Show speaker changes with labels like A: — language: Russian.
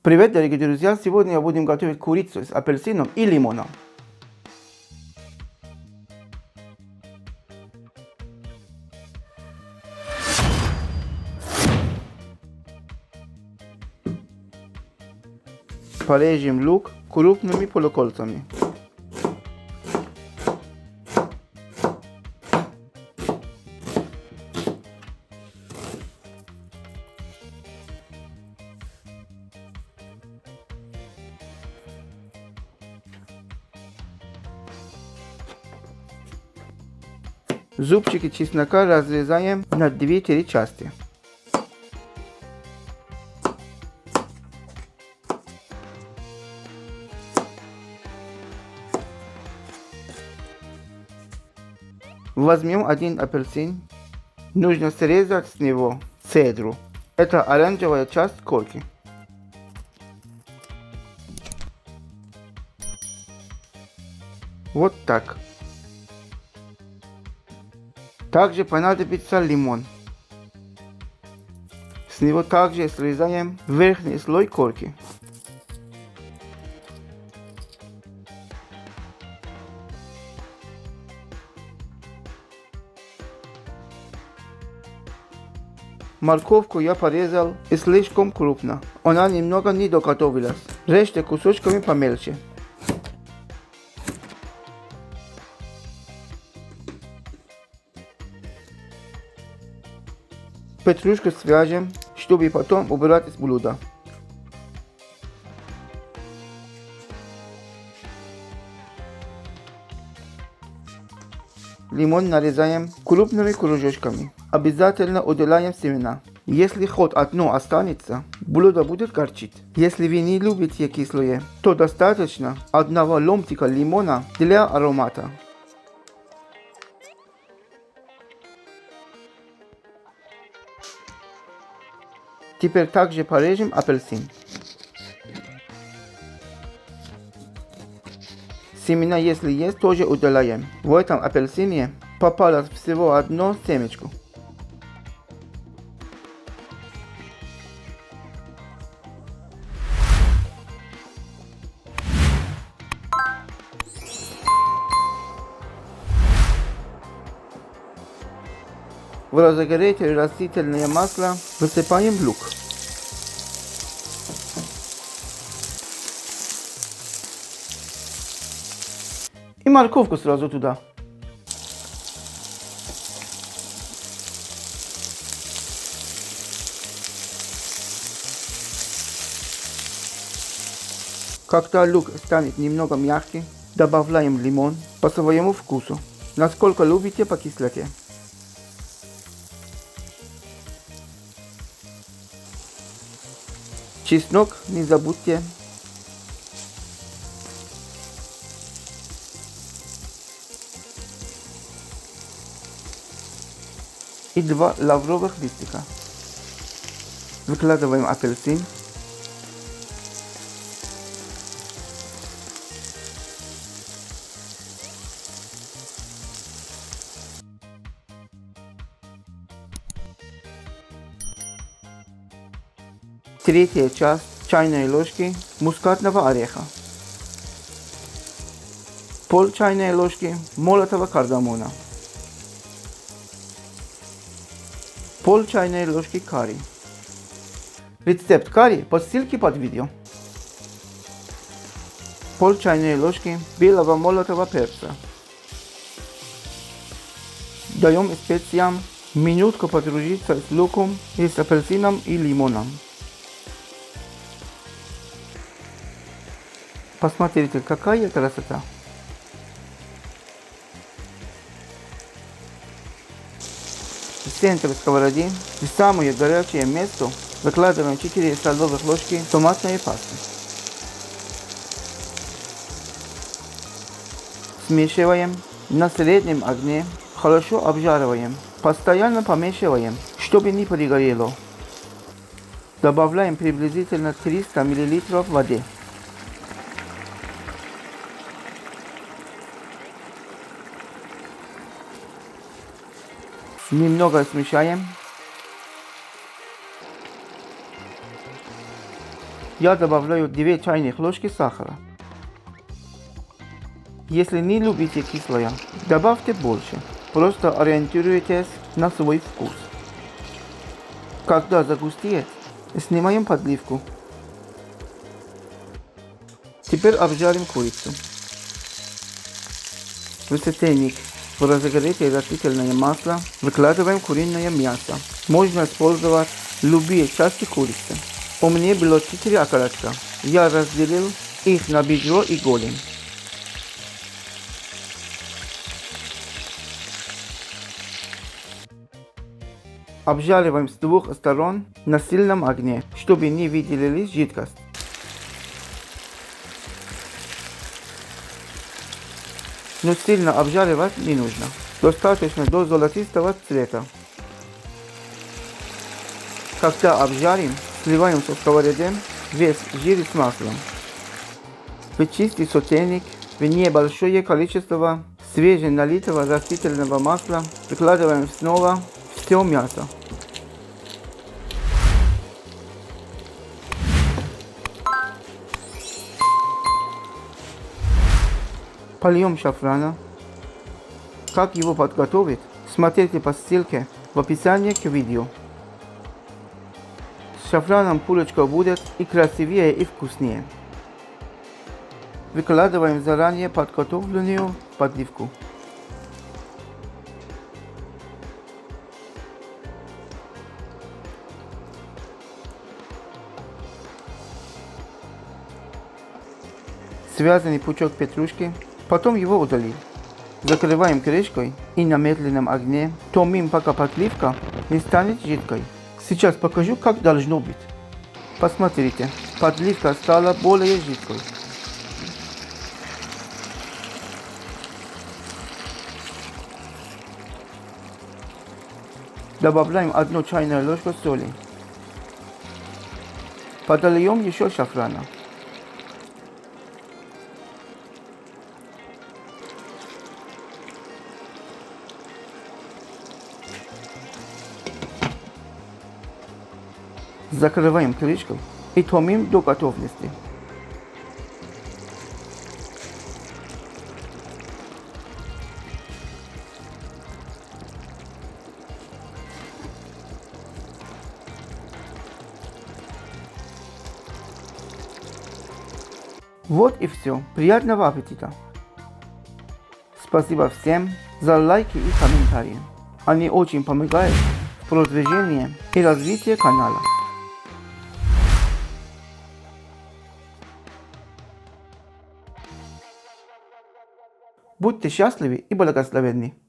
A: Привет, дорогие друзья! Сегодня будем готовить курицу с апельсином и лимоном. Порежем лук крупными полукольцами. Зубчики чеснока разрезаем на 2-3 части. Возьмем один апельсин. Нужно срезать с него цедру. Это оранжевая часть корки. Вот так. Также понадобится лимон. С него также срезаем верхний слой корки. Морковку я порезал и слишком крупно. Она немного не доготовилась. Режьте кусочками помельче. Петрушку свяжем, чтобы потом убирать из блюда. Лимон нарезаем крупными кружочками. Обязательно удаляем семена. Если хоть одно останется, блюдо будет горчить. Если вы не любите кислое, то достаточно одного ломтика лимона для аромата. Теперь также порежем апельсин. Семена, если есть, тоже удаляем. В этом апельсине попалось всего одно семечко. В разогретое растительное масло высыпаем лук. И морковку сразу туда. Когда лук станет немного мягкий, добавляем лимон по своему вкусу, насколько любите по кислоте. Чеснок не забудьте. И 2 лавровых листика. Выкладываем апельсин. Третья часть чайной ложки мускатного ореха. Пол чайной ложки молотого кардамона. Пол чайной ложки карри. Рецепт карри по ссылке под видео. Пол чайной ложки белого молотого перца. Даем специям минутку подружиться с луком и с апельсином и лимоном. Посмотрите, какая красота! В центр сковороды, в самое горячее место, выкладываем 4 столовых ложки томатной пасты. Смешиваем на среднем огне, хорошо обжариваем, постоянно помешиваем, чтобы не пригорело. Добавляем приблизительно 300 мл воды. Немного смешаем. Я добавляю 2 чайных ложки сахара. Если не любите кислое, добавьте больше. Просто ориентируйтесь на свой вкус. Когда загустеет, снимаем подливку. Теперь обжарим курицу. В сотейник в разогретое растительное масло выкладываем куриное мясо. Можно использовать любые части курицы. У меня было 4 окорочка. Я разделил их на бедро и голень. Обжариваем с двух сторон на сильном огне, чтобы не выделилась жидкость. Но сильно обжаривать не нужно. Достаточно до золотистого цвета. Когда обжарим, сливаем со сковороды весь жир с маслом. В чистый сотейник в небольшое количество свеженалитого растительного масла выкладываем снова все мясо. Польем шафрана. Как его подготовить, смотрите по ссылке в описании к видео. С шафраном булочка будет и красивее, и вкуснее. Выкладываем заранее подготовленную подливку. Связанный пучок петрушки, потом его удалим. Закрываем крышкой и на медленном огне томим, пока подливка не станет жидкой. Сейчас покажу, как должно быть. Посмотрите, подливка стала более жидкой. Добавляем 1 чайную ложку соли. Подольем еще шафрана. Закрываем крышкой и томим до готовности. Вот и все. Приятного аппетита! Спасибо всем за лайки и комментарии. Они очень помогают в продвижении и развитии канала. Будьте счастливы и благословенны!